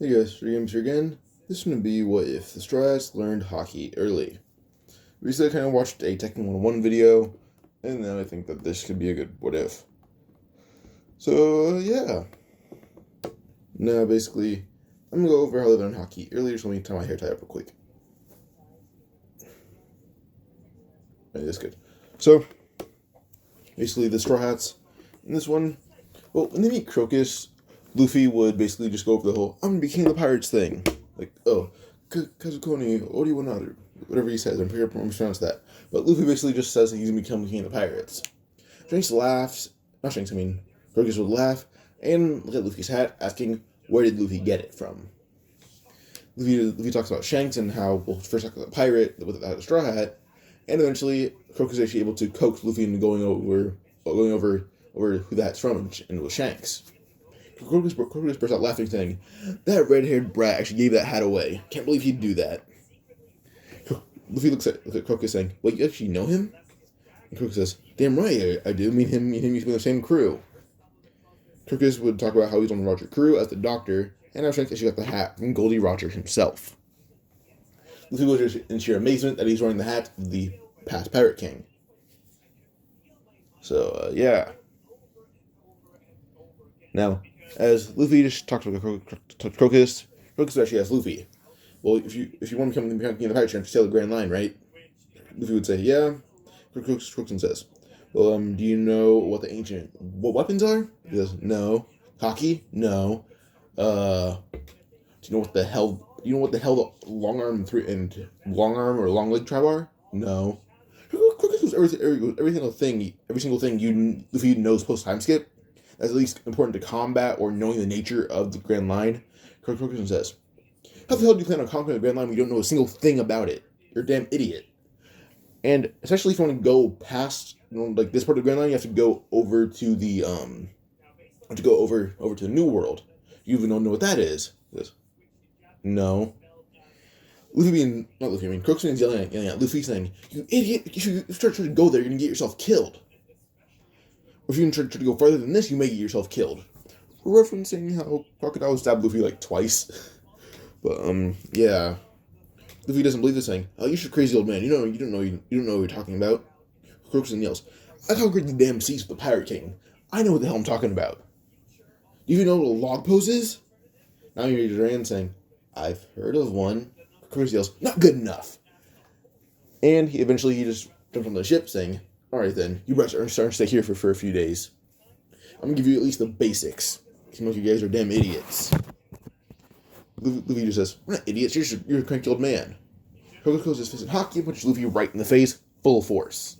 Hey guys, Free Games here again. This is going to be what if the Strawhats learned Haki early. Recently I kind of watched a Tekken 101 video, and now I think that this could be a good what if. So, yeah. Now, basically, I'm going to go over how they learned Haki earlier, so let me tie my hair tie up real quick. Right, that's good. So, basically, the Strawhats, in this one, well, when they meet Crocus, Luffy would basically just go over the whole, I'm gonna be king of the pirates thing. Like, oh, Kazukoni, Odiwanaru, whatever he says, I'm pretty sure I'm mispronounced that. But Luffy basically just says that he's gonna become king of the pirates. Shanks laughs, not Shanks, I mean, Crocus would laugh, and look at Luffy's hat, asking, where did Luffy get it from? Luffy talks about Shanks and how, well, first talks about the pirate without a straw hat, and eventually, Crocus is actually able to coax Luffy into going over who the hat's from, and it was Shanks. Crocus burst out laughing, saying, that red-haired brat actually gave that hat away. Can't believe he'd do that. Luffy looks at Crocus, saying, wait, you actually know him? And Crocus says, damn right, I do. Me and him used to be in the same crew. Crocus would talk about how he's on the Roger crew as the doctor, and how Shanks actually got the hat from Goldie Roger himself. Luffy was in sheer amazement that he's wearing the hat of the past Pirate King. So, yeah. Now, as Luffy just talked to Crocus, Crocus actually asked Luffy, well, if you want to become the king of the pirates, you have to sail the Grand Line, right? Luffy would say, yeah. Crocus says, well, do you know what the ancient weapons are? He goes, no. Haki? No. Do you know what the hell the long arm or long leg tribe are? No. Crocus was every single thing Luffy knows post time skip. That's at least important to combat or knowing the nature of the Grand Line. Crocus says, how the hell do you plan on conquering the Grand Line when you don't know a single thing about it? You're a damn idiot. And especially if you want to go past, like this part of the Grand Line, you have to go over to the over to the New World. You even don't know what that is. He goes, no. Crocus being yelling at Luffy, saying, you idiot, if you start trying to go there, you're going to get yourself killed. Or if you try to go farther than this, you may get yourself killed. We're referencing how Crocodile stabbed Luffy like twice. But, yeah. Luffy doesn't believe this, saying, oh, you're a crazy old man. You don't know what you're talking about. Crocus yells, I conquered the damn seas with the Pirate King. I know what the hell I'm talking about. Do you even know what a log pose is? Now you're Duran saying, I've heard of one. Crocus yells, not good enough. And he just jumps on the ship, saying, alright then, you better start to stay here for a few days. I'm gonna give you at least the basics. Seems like you guys are damn idiots. Luffy just says, we're not idiots, you're a cranky old man. Crocus closes his fist in Haki and punches Luffy right in the face, full force.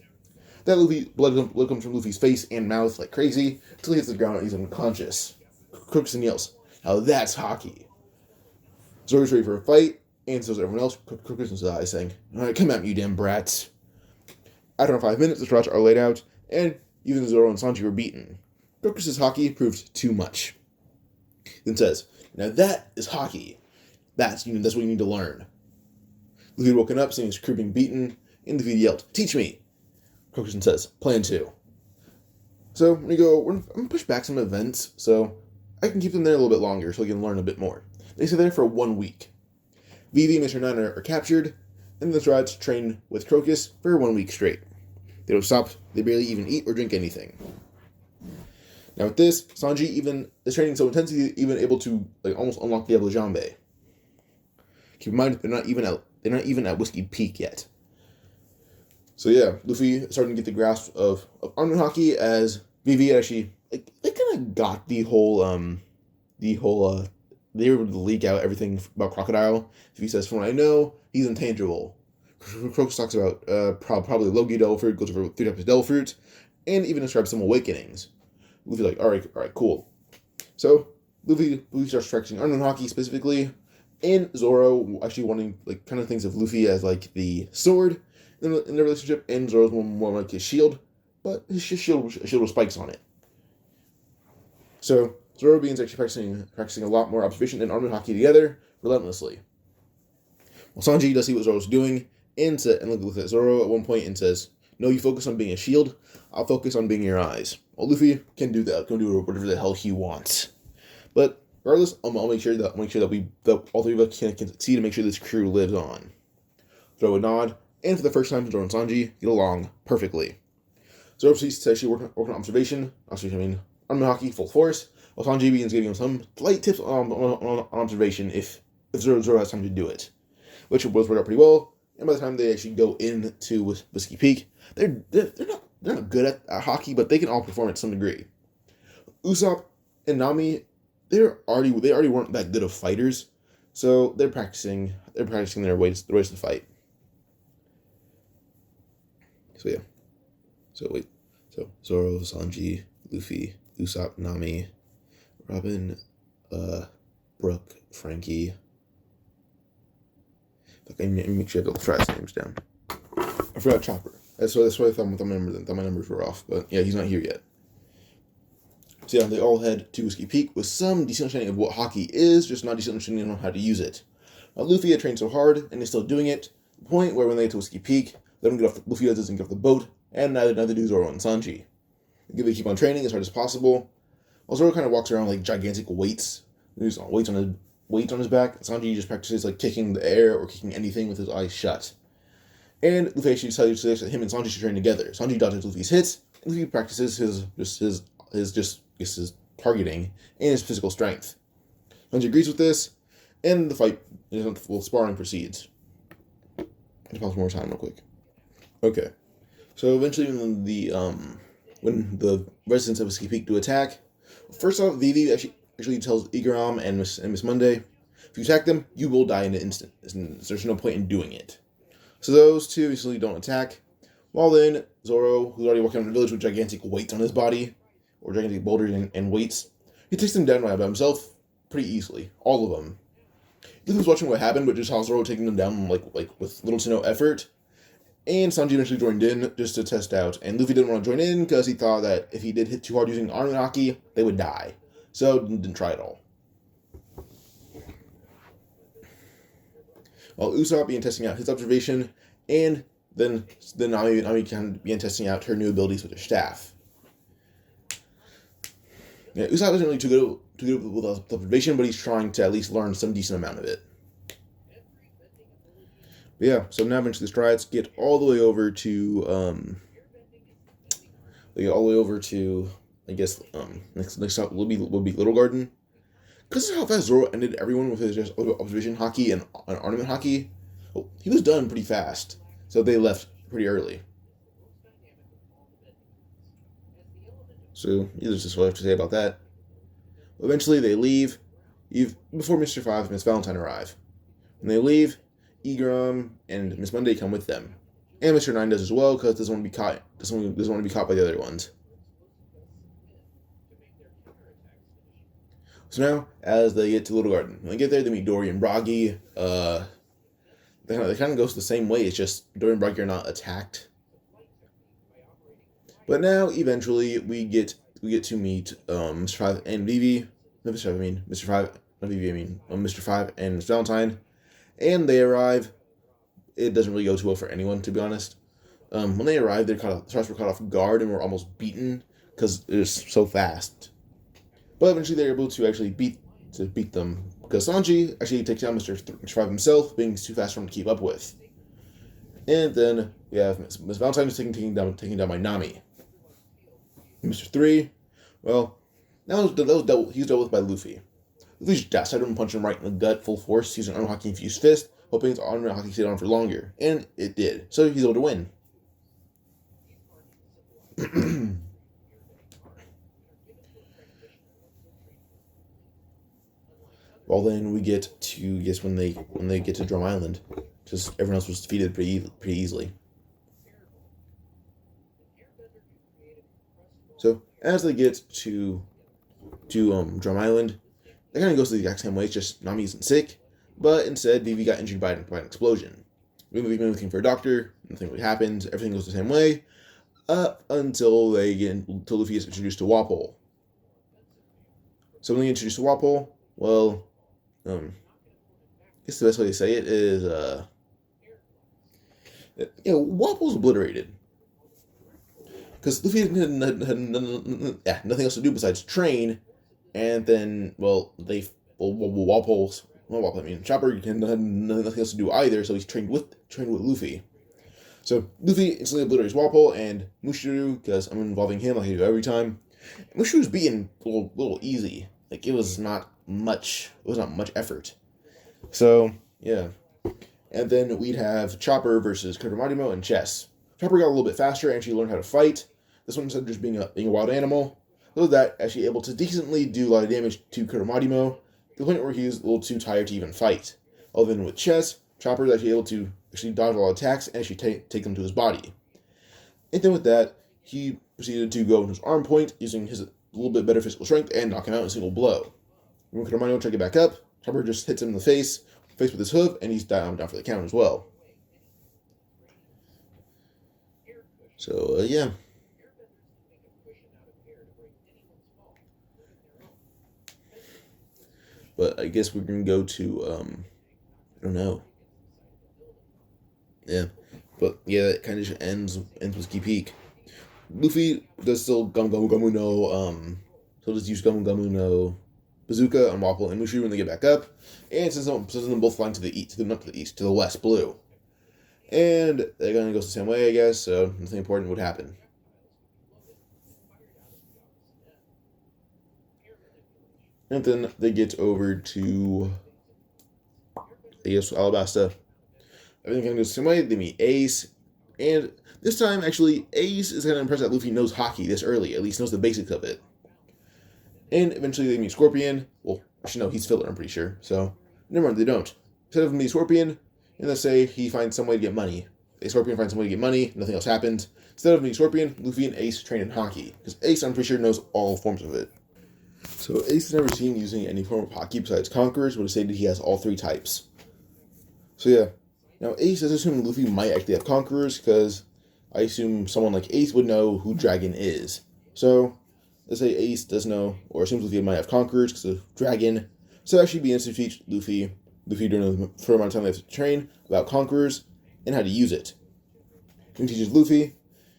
That blood comes from Luffy's face and mouth like crazy, until he hits the ground and he's unconscious. Crocus yells, now that's Haki. Zoro's ready for a fight, and so is everyone else. Crocus is eyes, saying, alright, come at me, you damn brats. After 5 minutes, the Strawhats are laid out, and even Zoro and Sanji were beaten. Crocus's Haki proved too much. Then says, now that is Haki. That's what you need to learn. Luffy had woken up, seeing his crew being beaten, and Luffy yelled, teach me. Crocus says, plan 2. So, I'm going to push back some events, so I can keep them there a little bit longer, so we can learn a bit more. They stay there for 1 week. Vivi and Mr. Nine are captured, and the Strawhats train with Crocus for 1 week straight. They don't stop, they barely even eat or drink anything. Now with this, Sanji is training so intensely, even able to almost unlock Diablo Jambe. Keep in mind, they're not even at Whiskey Peak yet. So yeah, Luffy is starting to get the grasp of Armin Haki as Vivi actually, they kind of got the whole, they were able to leak out everything about Crocodile. He says, from what I know, he's intangible. Crocus talks about probably Logi Devil Fruit, goes over 3 types of Devil Fruit, and even describes some awakenings. Luffy's like, alright, cool. So, Luffy starts practicing Armin Haki specifically, and Zoro actually wanting, kind of thinks of Luffy as, the sword in the relationship, and Zoro's more like his shield, but his shield with spikes on it. So, Zoro begins actually practicing a lot more observation and Armin Haki together, relentlessly. Well, Sanji does see what Zoro's doing, and looks at Zoro at one point and says, no, you focus on being a shield, I'll focus on being your eyes. Well, Luffy can do that, can do whatever the hell he wants. But Regardless, I'll make sure that all three of us can succeed to make sure this crew lives on. Zoro would nod, and for the first time, Zoro and Sanji get along perfectly. Zoro proceeds to actually work on observation. On Haki full force, while Sanji begins giving him some light tips on observation if Zoro has time to do it, which will both work out pretty well. And by the time they actually go into Whiskey Peak, they're not good at Haki, but they can all perform at some degree. Usopp and Nami, they already weren't that good of fighters, so they're practicing their ways to fight. So yeah. So Zoro, Sanji, Luffy, Usopp, Nami, Robin, Brooke, Frankie. I make sure I have the Strawhats names down. I forgot Chopper. That's why I thought my numbers were off, but yeah, he's not here yet. So yeah, they all head to Whiskey Peak with some decent understanding of what Haki is, just not decent understanding on how to use it. Now, Luffy had trained so hard, and is still doing it, to the point where when they get to Whiskey Peak, Luffy doesn't get off the boat, and neither do Zoro and Sanji. They keep on training as hard as possible, while Zoro kind of walks around like gigantic weights. There's weights on his back, and Sanji just practices like kicking the air or kicking anything with his eyes shut. And Luffy actually decides that him and Sanji should train together. Sanji dodges Luffy's hits, and Luffy practices his targeting and his physical strength. Sanji agrees with this, and the fight, sparring proceeds. Just pause more time real quick. Okay, so eventually when the residents of Whiskey Peak do attack, first off, Vivi actually tells Igaram and Miss Monday, if you attack them, you will die in an instant. There's no point in doing it. So those two obviously don't attack. While then, Zoro, who's already walking around the village with gigantic weights on his body, or gigantic boulders and weights, he takes them down by himself pretty easily. All of them. Luffy was watching what happened, but just how Zoro taking them down like with little to no effort. And Sanji eventually joined in just to test out. And Luffy didn't want to join in because he thought that if he did hit too hard using arm and Haki, they would die. So didn't try at all. While Usopp began testing out his observation, and then Nami began testing out her new abilities with her staff. Yeah, Usopp isn't really too good with observation, but he's trying to at least learn some decent amount of it. But yeah, so now eventually the Strawhats get all the way over to I guess next stop will be Little Garden. Because of how fast Zoro ended everyone with his just observation Haki and ornament Haki, he was done pretty fast. So they left pretty early. So there's just what I have to say about that. Eventually they leave, before Mr. 5 and Miss Valentine arrive. When they leave, Igaram and Miss Monday come with them. And Mr. 9 does as well, because doesn't want to be caught by the other ones. So now, as they get to Little Garden, when they get there, they meet Dory and Broggy. They kind of goes the same way. It's just Dory and Broggy are not attacked. But now, eventually, we get to meet Mr. 5 and Vivi. No, Mr. 5, I mean Mr. 5. Not Vivi, I mean Mr. 5 and Miss Valentine. And they arrive. It doesn't really go too well for anyone, to be honest. When they arrived, the Strawhats were caught off guard and were almost beaten because it was so fast. But eventually they're able to actually beat them, because Sanji actually takes down Mr. 5 himself, being too fast for him to keep up with. And then we have Miss Valentine is taken down by Nami. Mr. 3, well, now he was dealt with by Luffy. Luffy just dashed at him and punched him right in the gut full force using Arm Haki infused fist, hoping his Arm Haki stayed on for longer. And it did. So he's able to win. Well, then we get to when they get to Drum Island, just everyone else was defeated pretty easily. So as they get to Drum Island, it kind of goes the exact same way. It's just Nami isn't sick, but instead Vivi got injured by an explosion. We've been looking for a doctor. Nothing really happens. Everything goes the same way, until Luffy is introduced to Wapol. So when they introduce to Wapol, well, I guess the best way to say it is, Wapol's obliterated. Because Luffy had nothing else to do besides train, and then, well, they Wapol's, well, Wapol, I mean, Chopper had nothing else to do either, so he's trained with Luffy. So Luffy instantly obliterates Wapol and Mushiru, because I'm involving him like I do every time. Mushiru's beaten a little easy. Like, it was not much effort. So, yeah. And then we'd have Chopper versus Kuramarumo in chess. Chopper got a little bit faster and she learned how to fight. This one, instead of just being a wild animal, so that actually able to decently do a lot of damage to Kuramarumo, to the point where he was a little too tired to even fight. Other than with chess, Chopper is actually able to dodge a lot of attacks and actually take them to his body. And then with that, he proceeded to go into his arm point, using his little bit better physical strength, and knock him out in a single blow. When Kuramarumo tried to get back up, Chopper just hits him in the face with his hoof, and he's down for the count as well. So, yeah. But I guess we're going to go to, I don't know. Yeah. But, yeah, that kind of just ends with Key Peak. Luffy does still Gamu no, so just use Gamu no Bazooka on Wapol and Mushiru when they get back up, and sends them both flying to the west, blue. And they're going to go the same way, I guess, so nothing important would happen. And then they get over to, I guess, Alabasta. Everything kind of goes the same way. They meet Ace, and this time, actually, Ace is kind of impressed that Luffy knows Haki this early, at least knows the basics of it. And eventually they meet Scorpion. Well, actually, no, he's filler, I'm pretty sure. So, never mind, they don't. Instead of meeting Scorpion, and let's say he finds some way to get money. Scorpion finds some way to get money, nothing else happens. Instead of meeting Scorpion, Luffy and Ace train in Haki, because Ace, I'm pretty sure, knows all forms of it. So Ace is never seen using any form of Haki besides Conquerors, but it's stated he has all three types. So yeah. Now Ace is assuming Luffy might actually have Conquerors, because I assume someone like Ace would know who Dragon is. So, let's say Ace does know, or assumes Luffy might have Conquerors because of Dragon. So it actually begins to teach Luffy during the short amount of time they have to train, about Conquerors and how to use it. When he teaches Luffy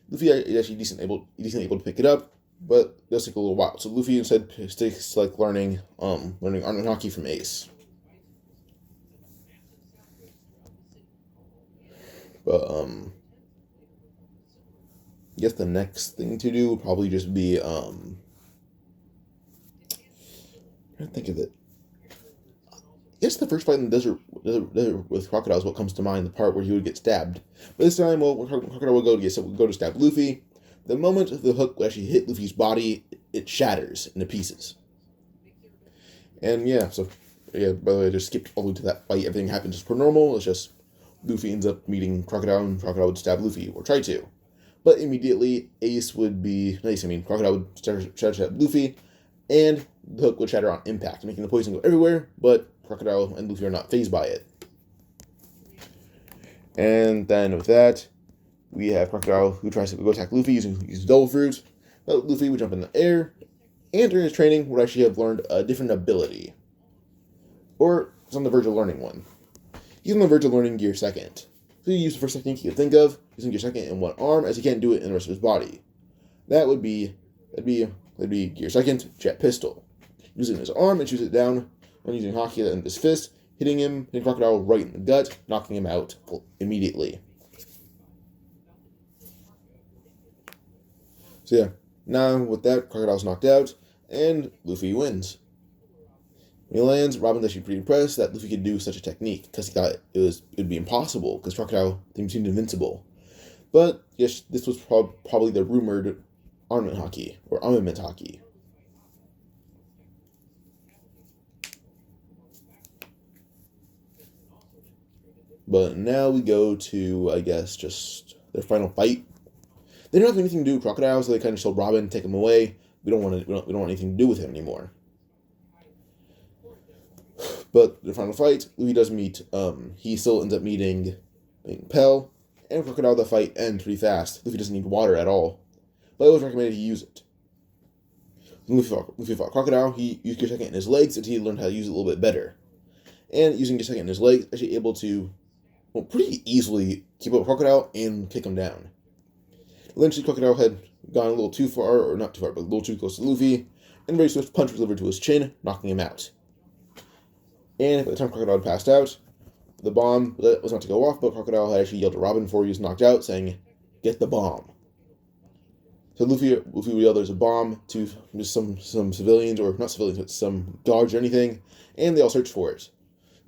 is actually decently able to pick it up, but it does take a little while. So Luffy instead sticks like learning Arm and Haki from Ace. But I guess the next thing to do would probably just be I'm trying to think of it. I guess the first fight in the desert with Crocodile is what comes to mind, the part where he would get stabbed. But this time, when Crocodile would go to stab Luffy, the moment the hook would actually hit Luffy's body, it shatters into pieces. And yeah, so yeah, by the way, I just skipped all the way to that fight. Everything happens as per normal. It's just Luffy ends up meeting Crocodile, and Crocodile would stab Luffy, or try to. But immediately, Crocodile would start to stab Luffy, and the hook would shatter on impact, making the poison go everywhere, but Crocodile and Luffy are not fazed by it. And then with that, we have Crocodile who tries to go attack Luffy using Double Fruit, but Luffy would jump in the air, and during his training would actually have learned a different ability. Or is on the verge of learning one. He's on the verge of learning Gear Second. So he used the first technique he could think of, using Gear Second in one arm, as he can't do it in the rest of his body. That'd be Gear Second, Jet Pistol. Using his arm and shoots it down when using Haki and his fist, hitting Crocodile right in the gut, knocking him out immediately. So yeah, now with that, Crocodile's knocked out, and Luffy wins. When he lands, Robin's actually pretty impressed that Luffy could do such a technique, because he thought it'd be impossible, because Crocodile seemed invincible. But yes, this was probably the rumored armament Haki, or armament Haki. But now we go to, I guess, just their final fight. They don't have anything to do with Crocodile, so they kind of told Robin, take him away. We don't want anything to do with him anymore. But the final fight, Luffy does meet. He still ends up meeting Pell and Crocodile. The fight ends pretty fast. Luffy doesn't need water at all, but it was recommended he use it. When Luffy fought Crocodile, he used Gear Second in his legs until he learned how to use it a little bit better. And using Gear Second in his legs, actually able to pretty easily keep up with Crocodile and kick him down. Eventually, Crocodile had gone a little too far, or not too far, but a little too close to Luffy, and a very swift punch was delivered to his chin, knocking him out. And by the time Crocodile had passed out, the bomb was not to go off, but Crocodile had actually yelled to Robin before he was knocked out, saying, "Get the bomb." So Luffy would yell there's a bomb to just some civilians, or not civilians, but some guards or anything, and they all search for it.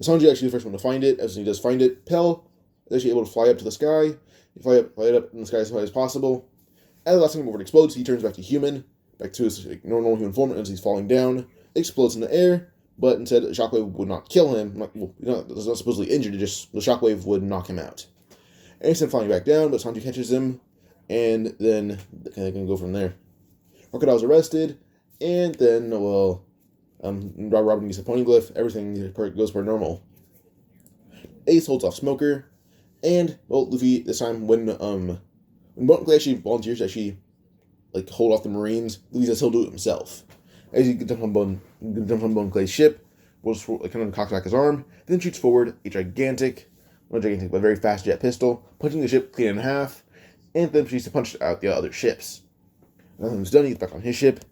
Sanji actually the first one to find it. As he does find it, Pell is actually able to fly up to the sky, fly it up in the sky as high as possible. And the last time it explodes, he turns back to human, back to his normal human form as he's falling down. It explodes in the air, but instead, the shockwave would not kill him. It's not supposedly injured, the shockwave would knock him out. And he's then flying back down, but Sanji catches him, and then they can go from there. Crocodile's arrested, and then, Robin gets a poneglyph, everything goes per normal. Ace holds off Smoker, and, Luffy, this time, when Bone Clay actually volunteers to actually, hold off the Marines, Luffy says he'll do it himself. As he jumps on Bone Clay's ship, will kind of cocks back his arm, then shoots forward a but very fast jet pistol, punching the ship clean in half, and then proceeds to punch out the other ships. Nothing's done, he gets back on his ship,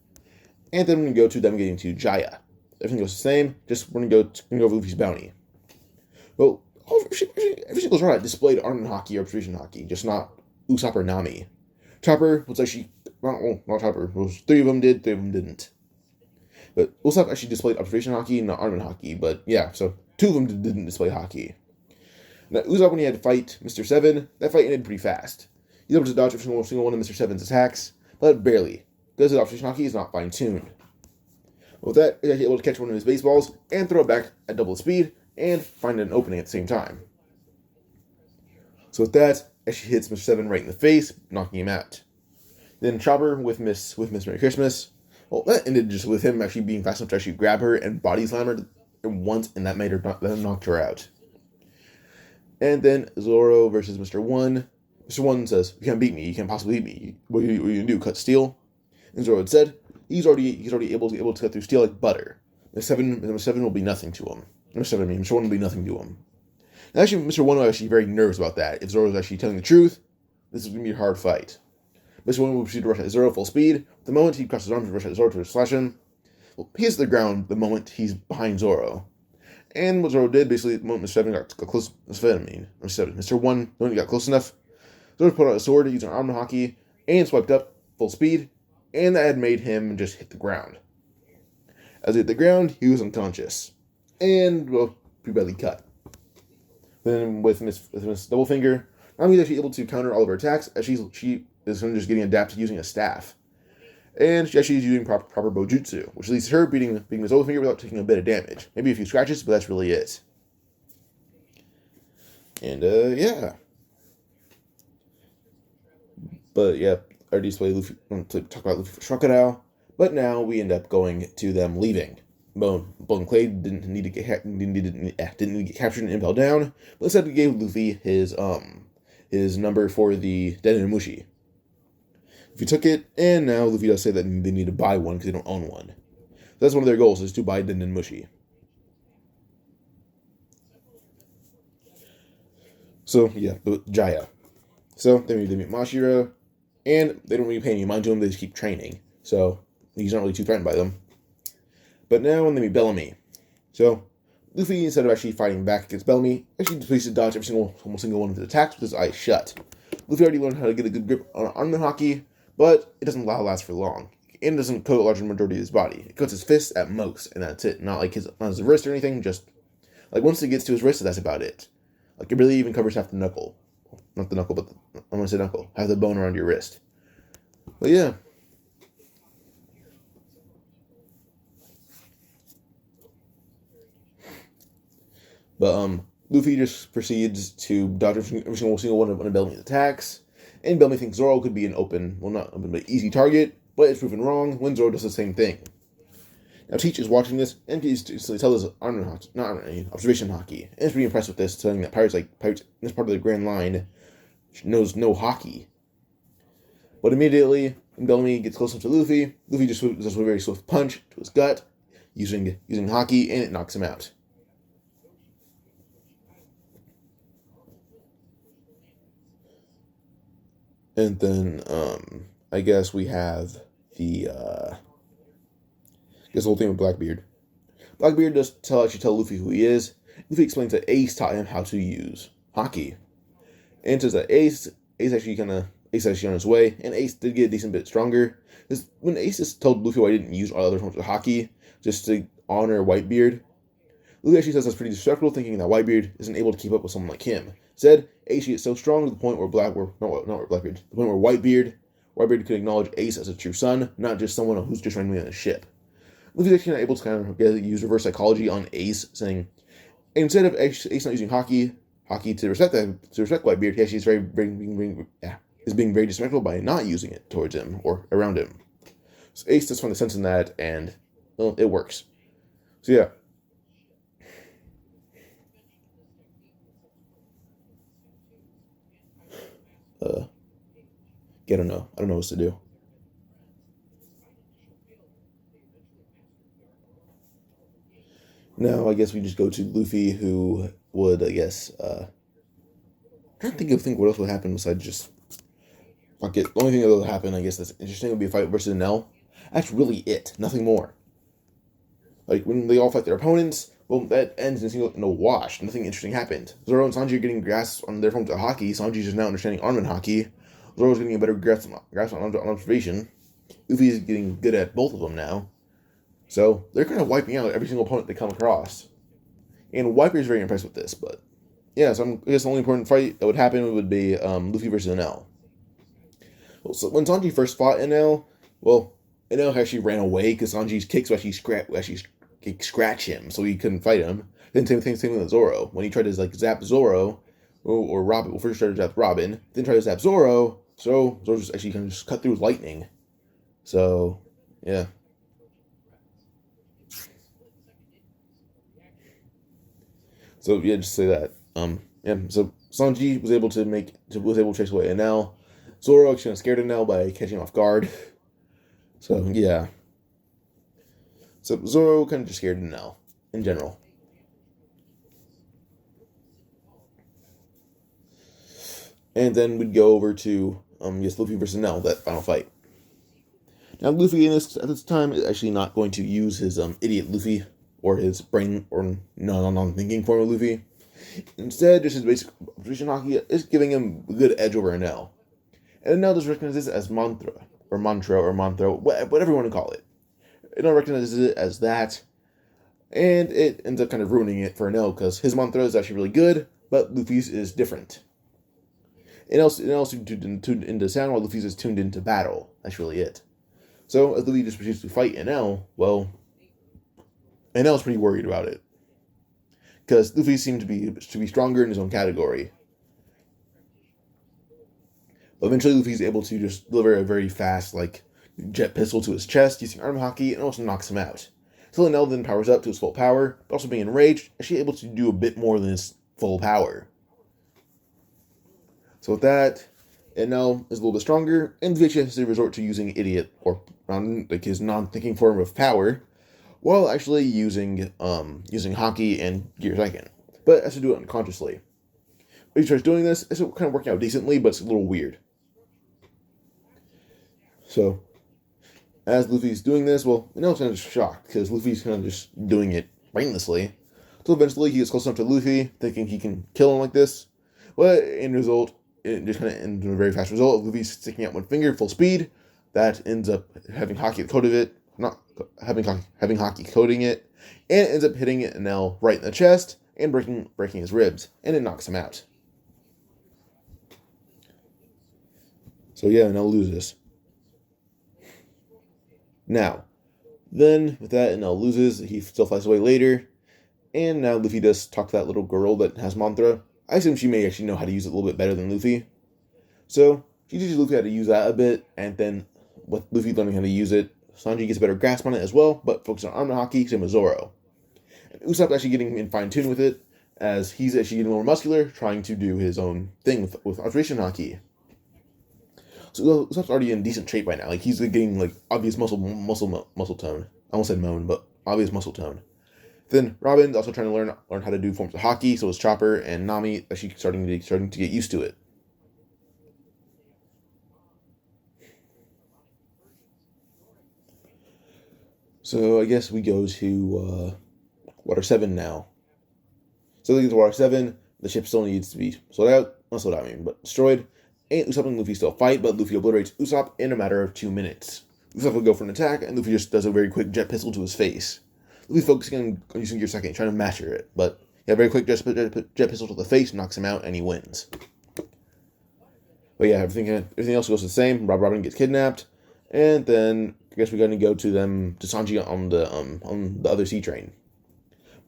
and then we go to them getting to Jaya. Everything goes the same, just we're gonna go over Luffy's bounty. Well, every single Strawhat displayed armament Haki or observation Haki, just not Usopp or Nami. Chopper was actually not Chopper. It was 3 of them did, 3 of them didn't. But Usopp actually displayed observation Haki, not armament Haki. But yeah, so 2 of them didn't display Haki. Now Usopp, when he had to fight Mr. 7, that fight ended pretty fast. He's able to dodge every single one of Mr. 7's attacks, but barely, because his observation Haki is not fine-tuned. With that, he's actually able to catch one of his baseballs and throw it back at double speed and find an opening at the same time. So with that, actually hits Mr. 7 right in the face, knocking him out. Then Chopper with Miss Merry Christmas. Well, that ended just with him actually being fast enough to actually grab her and body slam her once, and that knocked her out. And then Zoro versus Mr. 1. Mr. 1 says, "You can't beat me. You can't possibly beat me. What are you gonna do? Cut steel?" And Zoro had said, he's already able to cut through steel like butter. Mr. 7 will be nothing to him. Mr. 1 will be nothing to him. And actually, Mr. 1 was actually very nervous about that. If Zoro was actually telling the truth, this is going to be a hard fight. Mr. 1 will proceed to rush at Zoro full speed. The moment he crosses his arms to rush at Zoro to slash him, he hits the ground the moment he's behind Zoro. And what Zoro did, basically, the moment Mr. 7 got close, Mr. 1, the moment he got close enough, Zoro put out a sword using an armor Haki and swiped up full speed, and that had made him just hit the ground. As he hit the ground, he was unconscious. And, pretty badly cut. Then with Miss Double Finger, Nami's actually able to counter all of her attacks, as she is just getting adapted to using a staff. And she actually is using proper Bojutsu, which leads to her beating Miss Double Finger without taking a bit of damage. Maybe a few scratches, but that's really it. And, yeah. But, yeah, I already displayed Luffy, to talk about Luffy for Crocodile, but now we end up going to them leaving. Bone Clay didn't need to get captured and impelled down, but instead he gave Luffy his number for the Denden Mushi. Luffy took it, and now Luffy does say that they need to buy one because they don't own one. So that's one of their goals, is to buy Denden Mushi. So yeah, but Jaya. So they meet Mashiro, and they don't really pay any mind to him. They just keep training, so he's not really too threatened by them. But now when they meet Bellamy. So, Luffy, instead of actually fighting back against Bellamy, actually proceeds to dodge almost single one of his attacks with his eyes shut. Luffy already learned how to get a good grip on armament Haki, but it doesn't last for long. And doesn't coat a large majority of his body. It coats his fists at most, and that's it. Not his wrist or anything, just, once it gets to his wrist, that's about it. It really even covers half the knuckle. Not the knuckle, but I'm going to say knuckle. Half the bone around your wrist. But yeah. But Luffy just proceeds to dodge every single one of Bellamy's attacks, and Bellamy thinks Zoro could be an not open, but easy target, but it's proven wrong when Zoro does the same thing. Now Teach is watching this, and he's tells us observation Haki, and is pretty impressed with this, saying that pirates, this part of the Grand Line, knows no Haki. But immediately, when Bellamy gets close enough to Luffy just does a very swift punch to his gut, using Haki, and it knocks him out. And then, I guess we have the whole thing with Blackbeard. Blackbeard does actually tell Luffy who he is. Luffy explains that Ace taught him how to use Haki. And says that Ace actually on his way, and Ace did get a decent bit stronger. Because when Ace just told Luffy why he didn't use all other forms of Haki, just to honor Whitebeard, Luffy actually says that's pretty disrespectful, thinking that Whitebeard isn't able to keep up with someone like him. Said Ace gets so strong to the point where Whitebeard could acknowledge Ace as a true son, not just someone who's just randomly on a ship. Luffy's actually not able to kind of use reverse psychology on Ace, saying instead of Ace not using Haki to respect Whitebeard, he actually is being very disrespectful by not using it towards him or around him. So Ace does find the sense in that, and well, it works. So yeah. I don't know what to do. Now, I guess we just go to Luffy, who would, I guess, I don't think what else would happen besides just, fuck it. The only thing that would happen, I guess, that's interesting would be a fight versus Enel. That's really it. Nothing more. Like, when they all fight their opponents, well, that ends in a wash. Nothing interesting happened. Zoro and Sanji are getting grasp on their forms of Haki. Sanji's just now understanding armament Haki. Zoro's getting a better grasp on observation. Luffy's getting good at both of them now. So, they're kind of wiping out every single opponent they come across. And Wiper's very impressed with this, but yeah, so I guess the only important fight that would happen would be Luffy versus Enel. Well, so when Sanji first fought Enel, well, Enel actually ran away because Sanji's kicks would actually scratch him, so he couldn't fight him. Then same thing with Zoro. When he tried to zap Zoro, or Robin, first tried to zap Robin, then tried to zap Zoro, so Zoro just actually kind of just cut through with lightning. So, yeah. So yeah, just say that. So Sanji was able to chase away Enel. Zoro actually scared Enel by catching him off guard. So yeah. So Zoro kind of just scared Enel in general. And then we'd go over to Luffy versus Enel, that final fight. Now Luffy at this time is actually not going to use his idiot Luffy or his brain or non-thinking form of Luffy. Instead, just his basic observation Haki is giving him a good edge over Enel. And Enel just recognizes this as mantra, whatever you want to call it. Enel recognizes it as that, and it ends up kind of ruining it for Enel, because his mantra is actually really good, but Luffy's is different. Enel's tuned into sound, while Luffy's is tuned into battle. That's really it. So, as Luffy just proceeds to fight Enel, well, Enel's pretty worried about it, because Luffy seemed to be stronger in his own category. But eventually, Luffy's able to just deliver a very fast, jet pistol to his chest using arm Haki, and also knocks him out. So Enel then powers up to his full power, but also being enraged, is she able to do a bit more than his full power. So with that, Enel is a little bit stronger, and Luffy has to resort to using idiot, or his non-thinking form of power, while actually using Haki and Gear Second. But has to do it unconsciously. When he starts doing this, it's kind of working out decently, but it's a little weird. So, as Luffy's doing this, well, Enel's kind of shocked, because Luffy's kind of just doing it brainlessly. So eventually he gets close enough to Luffy, thinking he can kill him like this. But in result, it just kind of ends in a very fast result of Luffy sticking out one finger full speed. That ends up having Haki coated it, not having Haki coating it, and it ends up hitting Enel right in the chest and breaking his ribs, and it knocks him out. So yeah, Enel loses. Now, then with that, Enel loses. He still flies away later, and now Luffy does talk to that little girl that has mantra. I assume she may actually know how to use it a little bit better than Luffy. So she teaches Luffy how to use that a bit, and then with Luffy learning how to use it, Sanji gets a better grasp on it as well, but focuses on armor Haki, same with Zoro. And Usopp's actually getting in fine tune with it, as he's actually getting more muscular, trying to do his own thing with observation Haki. So Usopp's already in decent shape by now. He's getting obvious muscle tone. I almost said moan, but obvious muscle tone. Then Robin's also trying to learn how to do forms of Haki, so is Chopper, and Nami actually starting to get used to it. So I guess we go to Water 7 now. So they get to Water 7, the ship still needs to be not slowed out, but destroyed. And Usopp and Luffy still fight, but Luffy obliterates Usopp in a matter of 2 minutes. Usopp will go for an attack, and Luffy just does a very quick jet pistol to his face. Luffy focusing on using Gear Second, trying to master it, but yeah, very quick jet pistol to the face, knocks him out, and he wins. But yeah, everything else goes the same. Robin gets kidnapped, and then I guess we're gonna go to Sanji on the other sea train.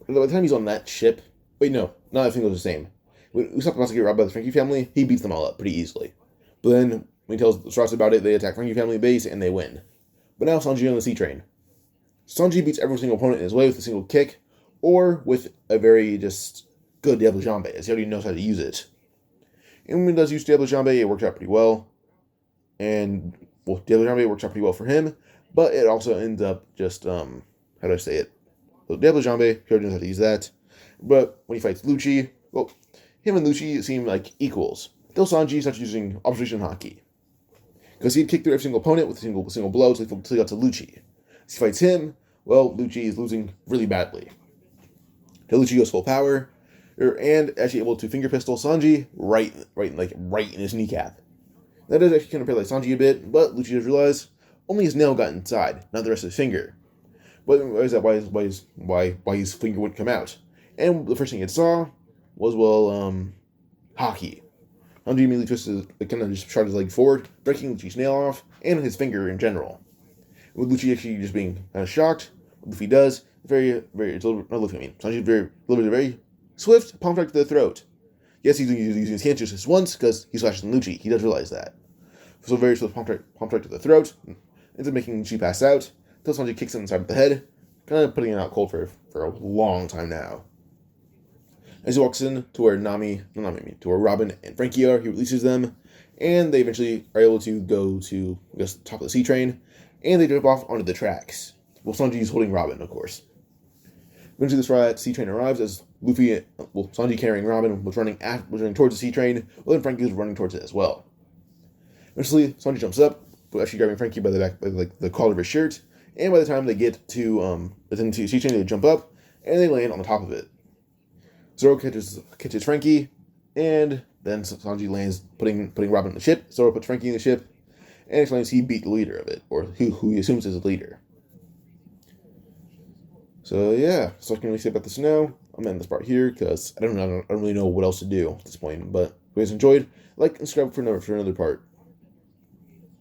By the time he's on that ship, not everything goes the same. When Usopp wants to get robbed by the Frankie family, he beats them all up pretty easily. But then when he tells the Strawhats about it, they attack Frankie family base and they win. But now Sanji on the sea train. Sanji beats every single opponent in his way with a single kick, or with a very just good Diablo Jambe, as he already knows how to use it. And when he does use Diablo Jambe, it works out pretty well. And, Diablo Jambe works out pretty well for him, but it also ends up just, how do I say it? So Diablo Jambe, he already knows how to use that. But when he fights Lucci, him and Lucci seem like equals. Till Sanji starts using Observation Haki. Because he'd kick through every single opponent with a single blow until he got to Lucci. As he fights him, Lucci is losing really badly. Till Lucci goes full power, and actually able to finger pistol Sanji right in his kneecap. That does actually kind of paralyze Sanji a bit, but Lucci does realize only his nail got inside, not the rest of his finger. But why is that? Why his finger wouldn't come out? And the first thing it saw was Haki. Sanji immediately twisted, just shot his leg forward, breaking Lucci's nail off and his finger in general. With Lucci actually just being kind of shocked, what Luffy does, Sanji delivers a very swift palm strike to the throat. Yes, he's using his hands just once because he's faster than Lucci. He does realize that. So very swift palm strike to the throat, ends up making Lucci pass out, until Sanji kicks him inside of the head, kind of putting him out cold for a long time now. As he walks in to where where Robin and Frankie are, he releases them, and they eventually are able to go to, the top of the sea train, and they jump off onto the tracks. Sanji is holding Robin, of course. Eventually, the Strawhats sea train arrives as Sanji carrying Robin was running towards the sea train, while then Frankie was running towards it as well. Eventually, Sanji jumps up, actually grabbing Frankie by the back, by the collar of his shirt, and by the time they get to the sea train, they jump up, and they land on the top of it. Zoro catches Frankie, and then Sanji lands putting Robin in the ship. Zoro puts Frankie in the ship, and explains he beat the leader of it, or who he assumes is the leader. So yeah, so I can really say about this now. I'm ending this part here because I don't really know what else to do at this point. But if you guys enjoyed, like and subscribe for another part.